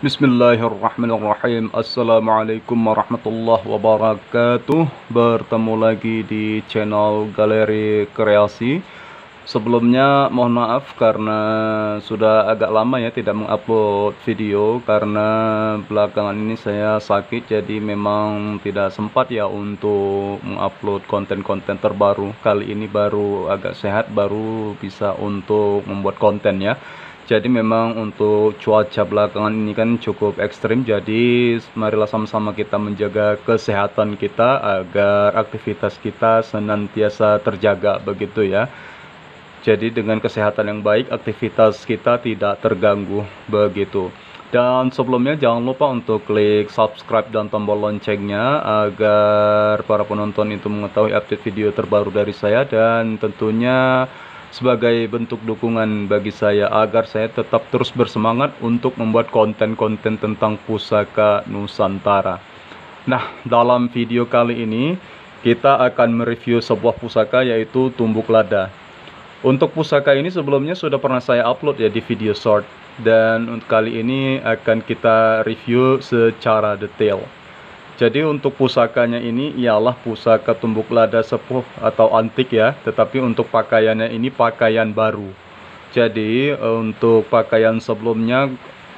Bismillahirrahmanirrahim. Assalamualaikum warahmatullahi wabarakatuh. Bertemu lagi di channel Galeri Kreasi. Sebelumnya mohon maaf karena sudah agak lama ya tidak mengupload video, karena belakangan ini saya sakit, jadi memang tidak sempat ya untuk mengupload konten-konten terbaru. Kali ini baru agak sehat, baru bisa untuk membuat konten ya. Jadi memang untuk cuaca belakangan ini kan cukup ekstrim, jadi marilah sama-sama kita menjaga kesehatan kita agar aktivitas kita senantiasa terjaga begitu ya. Jadi dengan kesehatan yang baik, aktivitas kita tidak terganggu begitu. Dan sebelumnya jangan lupa untuk klik subscribe dan tombol loncengnya agar para penonton itu mengetahui update video terbaru dari saya, dan tentunya sebagai bentuk dukungan bagi saya agar saya tetap terus bersemangat untuk membuat konten-konten tentang pusaka Nusantara. Nah, dalam video kali ini kita akan mereview sebuah pusaka, yaitu Tumbuk Lada. Untuk pusaka ini sebelumnya sudah pernah saya upload ya di video short, dan untuk kali ini akan kita review secara detail. Jadi untuk pusakanya ini ialah pusaka Tumbuk Lada sepuh atau antik ya, tetapi untuk pakaiannya ini pakaian baru. Jadi untuk pakaian sebelumnya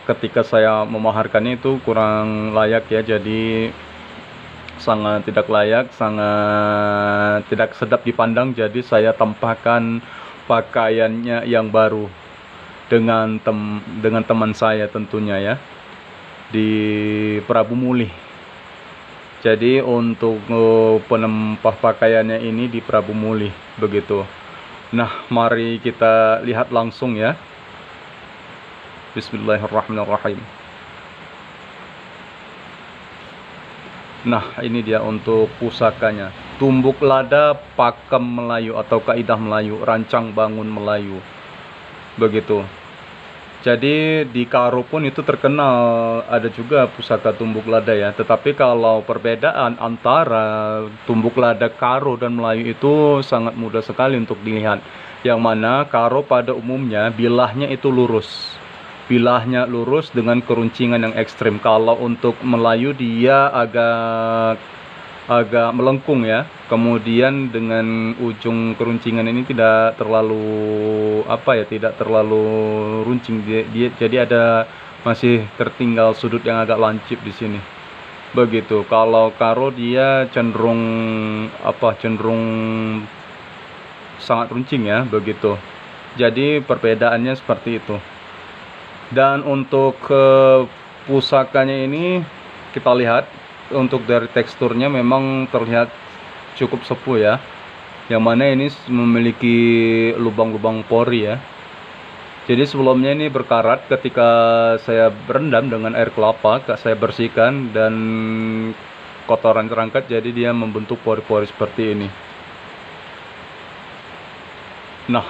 ketika saya memaharkannya itu kurang layak ya, jadi sangat tidak layak, sangat tidak sedap dipandang. Jadi saya tambahkan pakaiannya yang baru dengan teman saya tentunya ya, di Prabu Mulih. Jadi untuk penempah pakaiannya ini di Prabu Mulih begitu. Nah, mari kita lihat langsung ya. Bismillahirrahmanirrahim. Nah, ini dia untuk pusakanya. Tumbuk Lada Pakem Melayu atau Kaidah Melayu, Rancang Bangun Melayu. Begitu. Jadi di Karo pun itu terkenal ada juga pusaka Tumbuk Lada ya. Tetapi kalau perbedaan antara Tumbuk Lada Karo dan Melayu itu sangat mudah sekali untuk dilihat. Yang mana Karo pada umumnya bilahnya itu lurus. Bilahnya lurus dengan keruncingan yang ekstrim. Kalau untuk Melayu dia agak melengkung ya. Kemudian dengan ujung keruncingan ini tidak terlalu tidak terlalu runcing, dia jadi ada masih tertinggal sudut yang agak lancip di sini. Begitu. Kalau Karo dia cenderung cenderung sangat runcing ya, begitu. Jadi perbedaannya seperti itu. Dan untuk pusakanya ini kita lihat, untuk dari teksturnya memang terlihat cukup sepuh ya, yang mana ini memiliki lubang-lubang pori ya. Jadi sebelumnya ini berkarat, ketika saya berendam dengan air kelapa, saya bersihkan dan kotoran terangkat, jadi dia membentuk pori-pori seperti ini. Nah,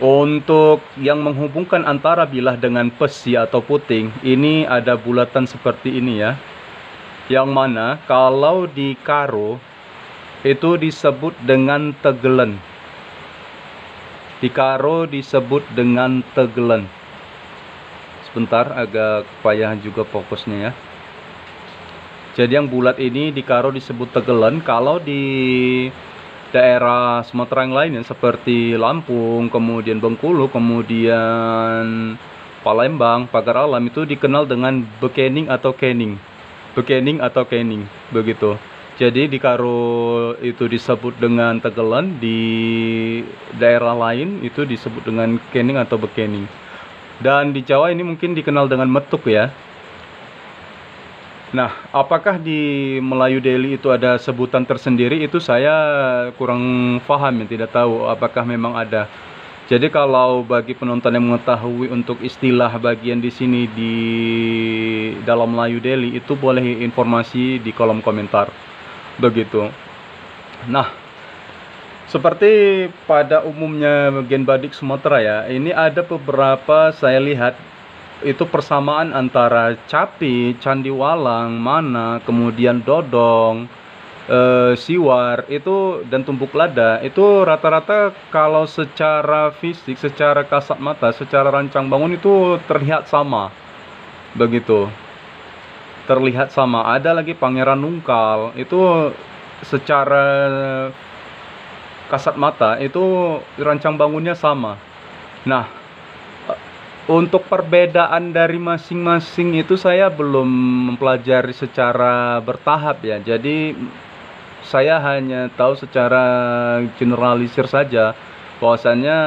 untuk yang menghubungkan antara bilah dengan pesi atau puting, ini ada bulatan seperti ini ya. Yang mana kalau di Karo itu disebut dengan tegelen. Di Karo disebut dengan tegelen. Sebentar, agak payah juga fokusnya ya. Jadi yang bulat ini di Karo disebut tegelen. Kalau di daerah Sumatera yang lainnya seperti Lampung, kemudian Bengkulu, kemudian Palembang, Pagar Alam, itu dikenal dengan bekening atau kening. Bekening atau kening begitu. Jadi di Karo itu disebut dengan tegelen, di daerah lain itu disebut dengan kening atau bekening. Dan di Jawa ini mungkin dikenal dengan metuk ya. Nah, apakah di Melayu Deli itu ada sebutan tersendiri? Itu saya kurang paham ya, tidak tahu apakah memang ada. Jadi kalau bagi penonton yang mengetahui untuk istilah bagian di sini di dalam Melayu Deli, itu boleh informasi di kolom komentar. Begitu. Nah, seperti pada umumnya Gen Badik Sumatera ya, ini ada beberapa saya lihat itu persamaan antara Capi, Candiwalang, Mana, kemudian Dodong, Siwar itu dan Tumbuk Lada itu rata-rata kalau secara fisik, secara kasat mata, secara rancang bangun itu terlihat sama. begitu. Terlihat sama. Ada lagi Pangeran Nungkal, itu secara kasat mata itu rancang bangunnya sama. Nah, untuk perbedaan dari masing-masing itu saya belum mempelajari secara bertahap ya. Jadi saya hanya tahu secara generalisir saja bahwasannya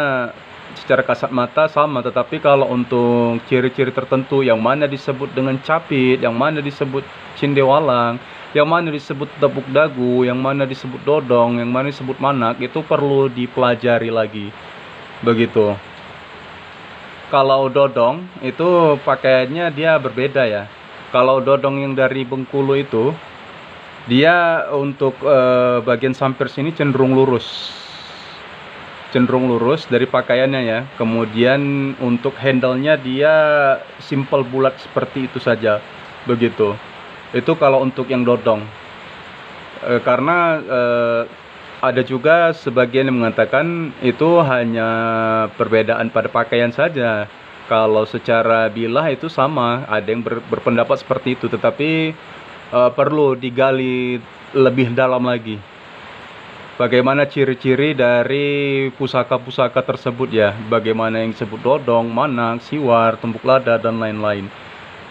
secara kasat mata sama, tetapi kalau untuk ciri-ciri tertentu yang mana disebut dengan capit, yang mana disebut cindewalang, yang mana disebut tepuk dagu, yang mana disebut dodong, yang mana disebut manak, itu perlu dipelajari lagi. Begitu. Kalau dodong itu pakaiannya dia berbeda ya. Kalau dodong yang dari Bengkulu itu dia untuk bagian samping sini cenderung lurus dari pakaiannya ya. Kemudian untuk handle-nya dia simple bulat seperti itu saja. Begitu. Itu kalau untuk yang dodong. Karena ada juga sebagian yang mengatakan itu hanya perbedaan pada pakaian saja. Kalau secara bilah itu sama, ada yang berpendapat seperti itu, tetapi perlu digali lebih dalam lagi. Bagaimana ciri-ciri dari pusaka-pusaka tersebut ya, bagaimana yang disebut dodong, manak, siwar, tumpuk lada, dan lain-lain.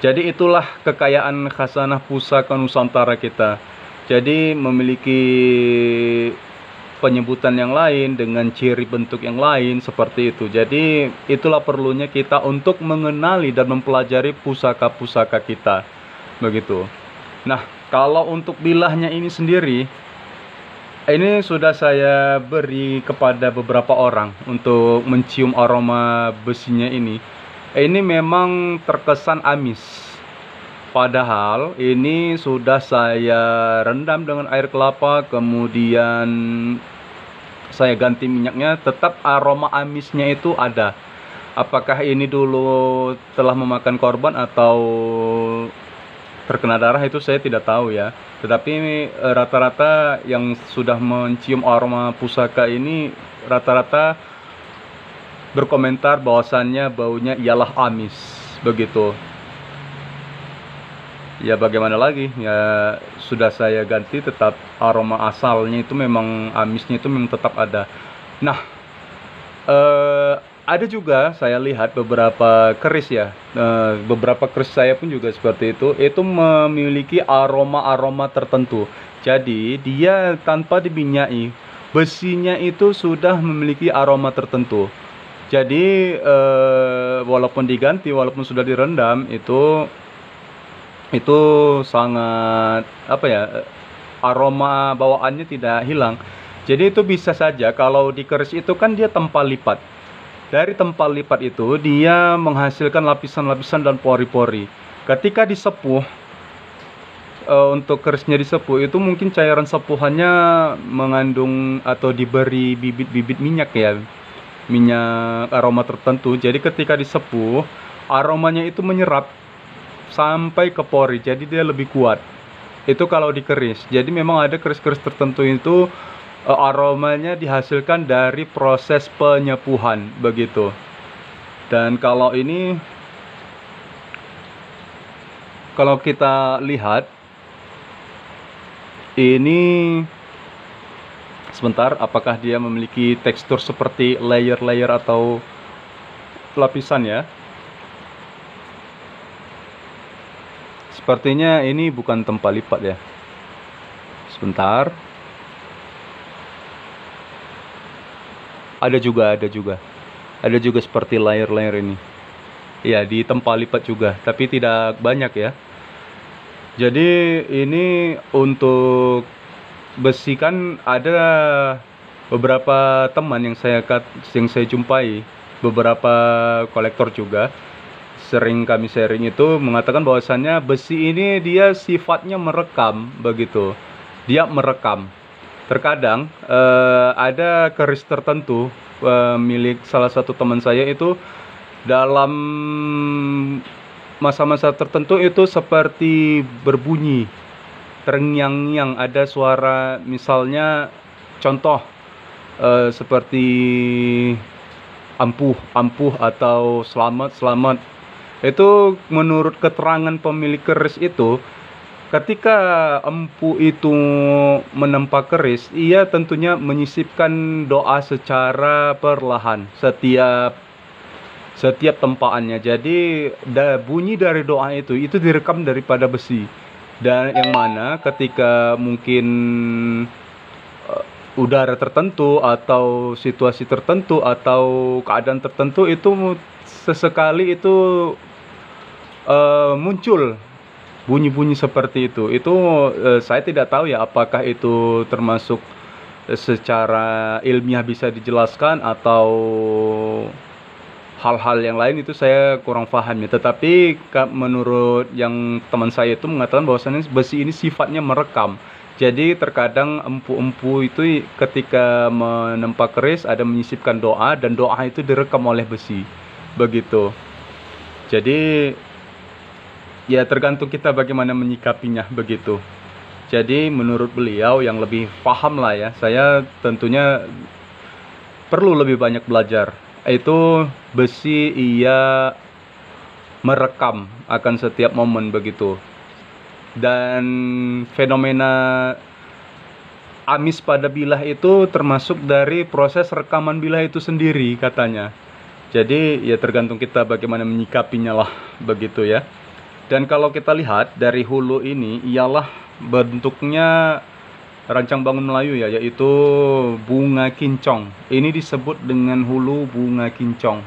Jadi itulah kekayaan khazanah pusaka Nusantara kita. Jadi memiliki penyebutan yang lain dengan ciri bentuk yang lain seperti itu. Jadi itulah perlunya kita untuk mengenali dan mempelajari pusaka-pusaka kita. Begitu. Nah, kalau untuk bilahnya ini sendiri, ini sudah saya beri kepada beberapa orang untuk mencium aroma besinya ini. Ini memang terkesan amis. Padahal ini sudah saya rendam dengan air kelapa, kemudian saya ganti minyaknya, tetap aroma amisnya itu ada. Apakah ini dulu telah memakan korban atau terkena darah itu saya tidak tahu ya. Tetapi rata-rata yang sudah mencium aroma pusaka ini rata-rata berkomentar bahwasannya baunya ialah amis, begitu. Ya bagaimana lagi, ya sudah saya ganti, tetap aroma asalnya itu memang amisnya itu memang tetap ada. Nah, ada juga saya lihat beberapa keris ya, beberapa keris saya pun juga seperti itu memiliki aroma-aroma tertentu. Jadi dia tanpa diminyai, besinya itu sudah memiliki aroma tertentu. Jadi walaupun diganti, walaupun sudah direndam, itu sangat apa ya, aroma bawaannya tidak hilang. Jadi itu bisa saja kalau di keris itu kan dia tempal lipat. Dari tempal lipat itu dia menghasilkan lapisan-lapisan dan pori-pori. Ketika disepuh, untuk kerisnya disepuh itu mungkin cairan sepuhannya mengandung atau diberi bibit-bibit minyak ya, minyak aroma tertentu. Jadi ketika disepuh, aromanya itu menyerap sampai ke pori, jadi dia lebih kuat. Itu kalau di keris. Jadi memang ada keris-keris tertentu itu aromanya dihasilkan dari proses penyepuhan, begitu. Dan kalau ini, kalau kita lihat ini sebentar, apakah dia memiliki tekstur seperti layer-layer atau lapisan ya. Sepertinya ini bukan tempal lipat ya. Sebentar. Ada juga seperti layer-layer ini. Ya, di tempal lipat juga, tapi tidak banyak ya. Jadi ini untuk besi kan ada beberapa teman yang saya jumpai, beberapa kolektor juga. Sering kami sharing itu mengatakan bahwasannya besi ini dia sifatnya merekam, begitu. Dia merekam. Terkadang ada keris tertentu milik salah satu teman saya itu dalam masa-masa tertentu itu seperti berbunyi terngiang-ngiang, ada suara, misalnya contoh seperti ampuh atau selamat. Itu menurut keterangan pemilik keris itu, ketika empu itu menempa keris, ia tentunya menyisipkan doa secara perlahan setiap tempaannya. Jadi bunyi dari doa itu direkam daripada besi, dan yang mana ketika mungkin udara tertentu atau situasi tertentu atau keadaan tertentu itu sesekali itu muncul bunyi-bunyi seperti itu saya tidak tahu ya apakah itu termasuk secara ilmiah bisa dijelaskan atau hal-hal yang lain, itu saya kurang paham ya. Tetapi menurut yang teman saya itu mengatakan bahwasannya besi ini sifatnya merekam. Jadi terkadang empu-empu itu ketika menempa keris ada menyisipkan doa, dan doa itu direkam oleh besi. Begitu. Jadi ya tergantung kita bagaimana menyikapinya, begitu. Jadi menurut beliau yang lebih paham lah ya, saya tentunya perlu lebih banyak belajar. Itu besi ia merekam akan setiap momen, begitu. Dan fenomena amis pada bilah itu termasuk dari proses rekaman bilah itu sendiri katanya. Jadi ya tergantung kita bagaimana menyikapinya lah, begitu ya. Dan kalau kita lihat dari hulu ini ialah bentuknya rancang bangun Melayu ya, yaitu bunga kincong. Ini disebut dengan hulu bunga kincong.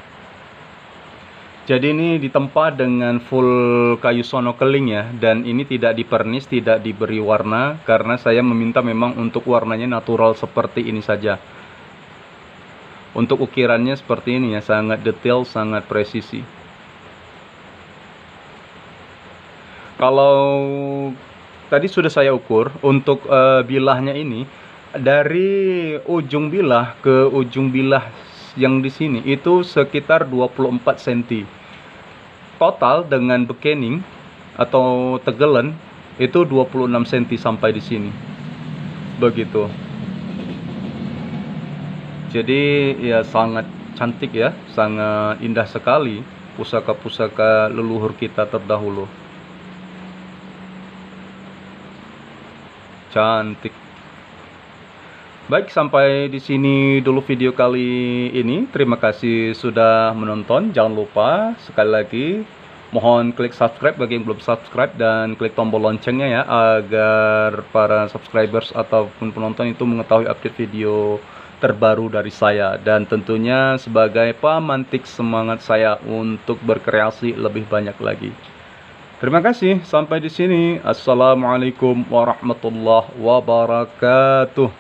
Jadi ini ditempa dengan full kayu sono keling ya, dan ini tidak dipernis, tidak diberi warna, karena saya meminta memang untuk warnanya natural seperti ini saja. Untuk ukirannya seperti ini ya, sangat detail, sangat presisi. Kalau tadi sudah saya ukur untuk bilahnya ini, dari ujung bilah ke ujung bilah yang di sini itu sekitar 24 cm. Total dengan bekening atau tegelan itu 26 cm sampai di sini. Begitu. Jadi ya sangat cantik ya, sangat indah sekali pusaka-pusaka leluhur kita terdahulu. Cantik. Baik, sampai di sini dulu video kali ini. Terima kasih sudah menonton. Jangan lupa sekali lagi mohon klik subscribe bagi yang belum subscribe, dan klik tombol loncengnya ya, agar para subscribers ataupun penonton itu mengetahui update video terbaru dari saya, dan tentunya sebagai pemantik semangat saya untuk berkreasi lebih banyak lagi. Terima kasih, sampai di sini. Assalamualaikum warahmatullahi wabarakatuh.